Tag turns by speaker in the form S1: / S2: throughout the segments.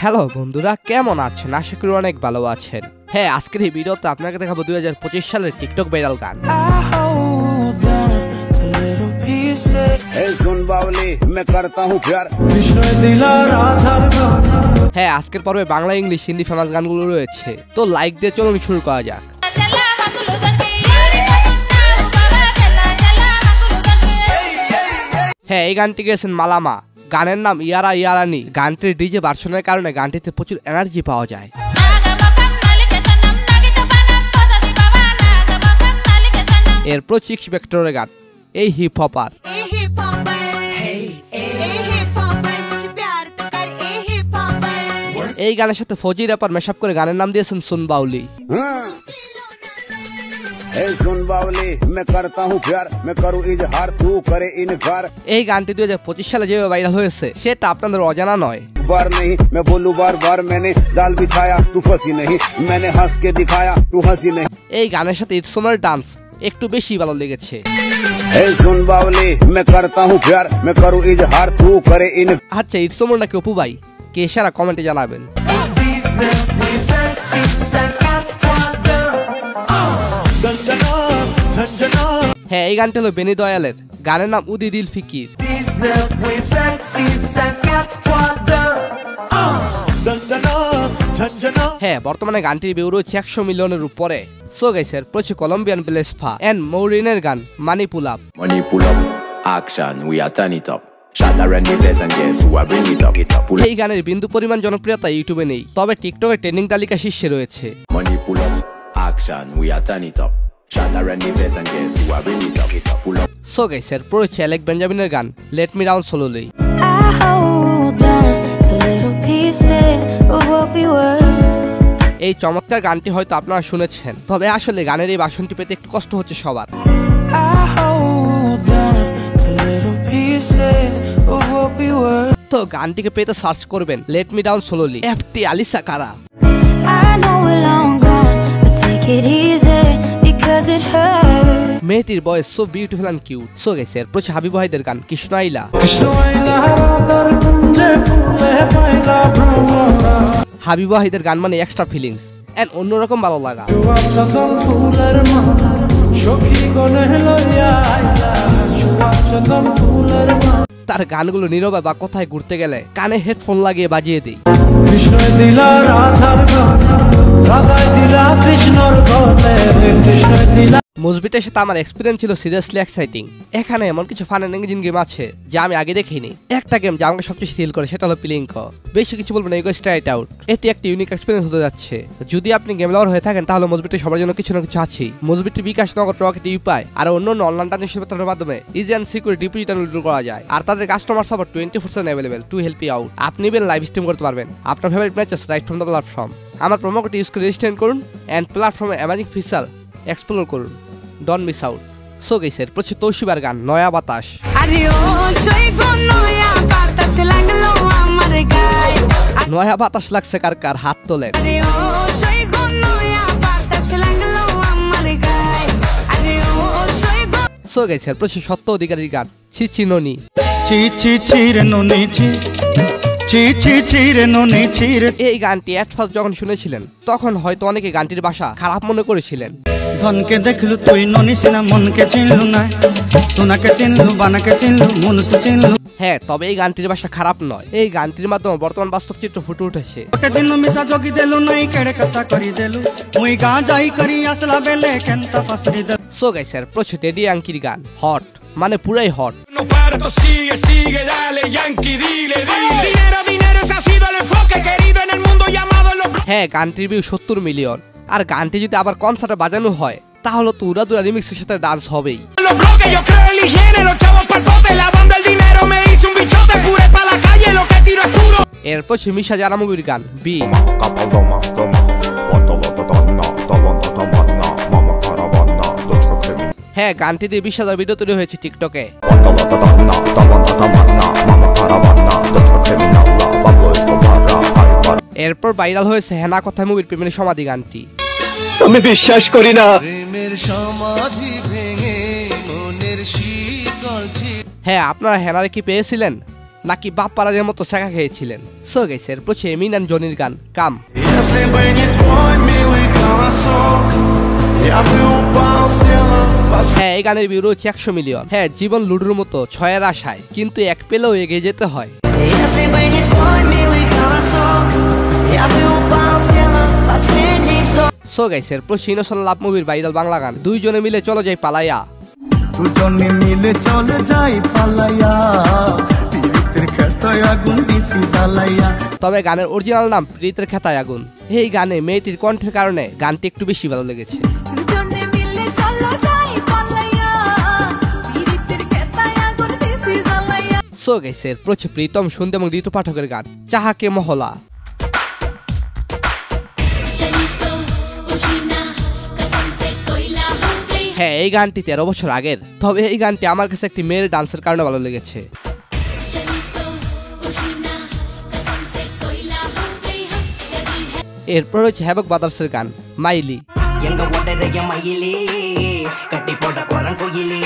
S1: Hello বন্ধুরা, কেমন আছেন? আশা করি অনেক ভালো আছেন। হ্যাঁ, আজকের এই ভিডিওতে আপনাকে দেখাবো 2025 সালের টিকটক ভাইরাল গান। হ্যাঁ, আজকের পর্বে বাংলা, ইংলিশ, হিন্দি ফেমাস গানগুলো রয়েছে। তো লাইক দিয়ে চলুন শুরু করা যাক। হ্যাঁ, এই গানটি গেয়েছেন মালামা। গানের নাম ইয়ারা ইয়ারানি। গানটির ডিজে ভার্সনের কারণে গানটিতে প্রচুর এনার্জি পাওয়া যায়। এরপর চিক্স ভেক্টরের গান, এই হিপ হপার। এই গানের সাথে ফৌজি র্যাপার মেশআপ করে গানের নাম দিয়েছেন সুন বাউলি। এই গানটি 2025 সালে যেভাবে ভাইরাল হয়েছে সেটা আপনাদের অজানা নয়। এই গানের সাথে ইটসময়ের ডান্স একটু বেশি ভালো লেগেছে। আচ্ছা, ইটসমর নাকি অপু ভাই? কে সারা কমেন্টে জানাবেন। হ্যাঁ, এই গানটা হলো বেনি দয়ালের। গানের নাম উদি দিল ফিকির। হ্যাঁ, বর্তমানে গানটির ভিউ রয়েছে 100 মিলিয়নের উপরে। সো গাইস, প্রচুর কলম্বিয়ান ব্লেসফা এন্ড মৌরিনের গান money pull up.
S2: Action, we are turn it up.
S1: এই গানের বিন্দু পরিমাণ জনপ্রিয়তা ইউটিউবে নেই, তবে টিকটকের ট্রেন্ডিং তালিকা শীর্ষে রয়েছে। সো গাইস, পড়েছে অ্যালেক বেঞ্জামিনের গান লেট মি ডাউন স্লোলি। এই চমৎকার গানটি হয়তো আপনারা শুনেছেন, তবে আসলে গানের এই ভার্সনটি পেতে একটু কষ্ট হচ্ছে সবার। তো গানটিকে পেতে সার্চ করবেন let me down slowly. FT Alessia Cara. মেয়েটির voice so beautiful and cute. So guys, প্রচুর হাবিব ওয়াহিদের গান কৃষ্ণ আইলা। হাবিব ওয়াহিদের গান মানে এক্সট্রা ফিলিংস এন্ড অন্যরকম ভালো লাগা। তার গানগুলো নীরবে বা কোথায় ঘুরতে গেলে কানে হেডফোন লাগিয়ে বাজিয়ে দিই। মুজবিটের সাথে আমার এক্সপিরিয়েন্স ছিল সিরিয়াসলি এক্সাইটিং। এখানে এমন কিছু ফান এন্ড এঙ্গেজিং গেম আছে যা আমি আগে দেখিনি। একটা গেম যা আমাকে সবচেয়ে ফিল করে সেটা হলো প্লিঙ্ক। বেশি কিছু বলবো না, ইগো স্ট্রাইট আউট। এটি একটা ইউনিক এক্সপিরিয়েন্স হতে যাচ্ছে। যদি আপনি গেম লাভার হয়ে থাকেন তাহলে মুজবিটে সবার জন্য কিছু না কিছু আছে। মুজবিটি বিকাশ, নগদ, রকেট, ইউপাই আর অন্যান্য অনলাইন ট্রানজাকশনের মাধ্যমে easy and secure deposit withdraw করা যায়। আর তাদের customer support 24/7 available to help you out. আপনি ইভেন লাইভ স্ট্রিম করতে পারবেন আপনার favourite matches right from the platform. আমার প্রোমো কোড ইউজ করে রেজিস্টার করুন এন্ড প্ল্যাটফর্মে অ্যামেজিং ফিচার এক্সপ্লোর করুন। Don't miss out. So guys, প্রচুর তৌশিবার গান নয়া বাতাস। নয়া বাতাস লাগছে কার কার, হাত তোলেন। সো গাইস, প্রচুর সত্য অধিকারীর গান ছি ছি ননি। এই গানটি এট ফার্স্ট যখন শুনেছিলেন তখন হয়তো অনেকে গানটির ভাষা খারাপ মনে করেছিলেন।
S3: ধনকে দেখলু তুই ননি সিনা, মনকে চিনলু না, সোনাকে চিনলু, বানাকে চিনলু, মনুষ্য চিনলু।
S1: হ্যাঁ, তবে এই গানটির ভাষা খারাপ নয়। এই গানটির মাধ্যমে বর্তমান বাস্তব চিত্র ফুটে উঠেছে। সো গাইস, প্রচুর টেডি ইয়াঙ্কির গান হট, মানে পুরাই হট। হ্যাঁ, গানটির ভিউ 70 মিলিয়ন। আর গানটি যদি আবার কনসার্টে বাজানো হয় তাহলে তো উড়াদুরা রিমিক্সের সাথে ডান্স হবেই। এরপর মিশা জারামুগুর গান বি। হ্যাঁ, গানটি দিয়ে 20,000 ভিডিও তৈরি হয়েছে টিকটকে। এরপর ভাইরাল হয়েছে হেনা কথা মুভির প্রেমের সমাধি গানটি।
S4: আমি বিশ্বাস করি না।
S1: হ্যাঁ, আপনারা হেনারে কি পেয়েছিলেন? নাকি বাপ্পারাজের মতো শেখা খেয়েছিলেন। সো গাইস এরপর মিন অ্যান্ড জনির গান কাম।
S5: Если бы не твой милый голосок, я бы упал с неба.
S1: হ্যাঁ এই গানের ভিউ রয়েছে 100 মিলিয়ন। হ্যাঁ জীবন লুডুর মতো ছয়ের আশায়, কিন্তু এক পেলেও এগিয়ে যেতে হয়।
S6: Если бы не твой милый голосок, я бы упал с неба, последний вздох.
S1: সো গাইস এরপর ইনোসেন্ট লাভ মুভির ভাইরাল বাংলা গান দুইজনে মিলে চলো যাই পালাইয়া।
S3: দুজনে মিলে চলে যাই পালাইয়া, পীড়িতের খেতায় আগুন দিছি জ্বালাইয়া।
S1: তবে গানের অরিজিনাল নাম প্রীতের খেতায় আগুন। এই গানে মেয়েটির কণ্ঠের কারণে গানটি একটু বেশি ভালো লেগেছে।
S7: দুজনে মিলে চলো যাই পালাইয়া, পীড়িতের খেতায় আগুন দিছি জ্বালাইয়া।
S1: সো গাইস এরপর প্রীতম সুন্দর এবং ঋতু পাঠকের গান চাহাকে মহলা। হ্যাঁ এই গানটি 13 বছর আগের, তবে এই গানটি আমার কাছে একটি মেয়ের ডান্সের কারণে ভালো লেগেছে। এরপর হচ্ছে হ্যাভক ব্রাদার্সের গান মাইলি।
S6: எங்க ஓடுறைய மயிலே கட்டி போட போறேன் கோயிலே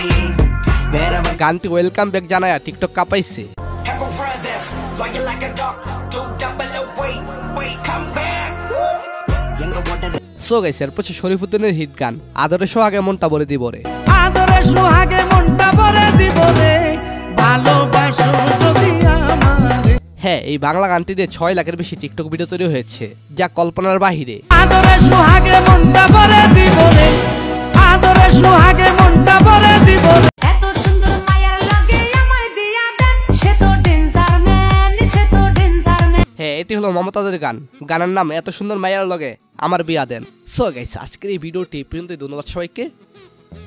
S6: வேற
S1: গানটি ওয়েলকাম ব্যাক জানায়া টিকটক কাঁপাইছে।
S6: Heaven brothers, flying like a dog, 200 wait, come back. எங்க ஓடுற
S1: সো গাইস এরপর শরীফুদ্দিনের হিট গান আদরে সোহাগে মনটা বলে দিব রে।
S3: আদরে সোহাগে মনটা ভরে দিব রে, ভালোবাসো যদি আমারে।
S1: হ্যাঁ এই বাংলা গানটি দিয়ে 6 লাখের বেশি টিকটক ভিডিও তৈরি হয়েছে, যা কল্পনার বাহিরে।
S3: আদরে সোহাগে মনটা ভরে দিব রে, আদরে সোহাগে মনটা ভরে দিব রে।
S7: এত সুন্দর মায়ার লগে আমার বিয়া দেন, সে তো ডেঞ্জার ম্যান, সে তো ডেঞ্জার ম্যান।
S1: হ্যাঁ এটি হলো মমতাজের গান, গানের নাম এত সুন্দর মায়ার লগে আমার বিয়া দেন। সো গাইস আজকের এই ভিডিওটি পর্যন্ত, ধন্যবাদ সবাইকে,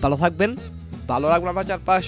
S1: ভালো থাকবেন, ভালো রাখবেন আমার চারপাশ।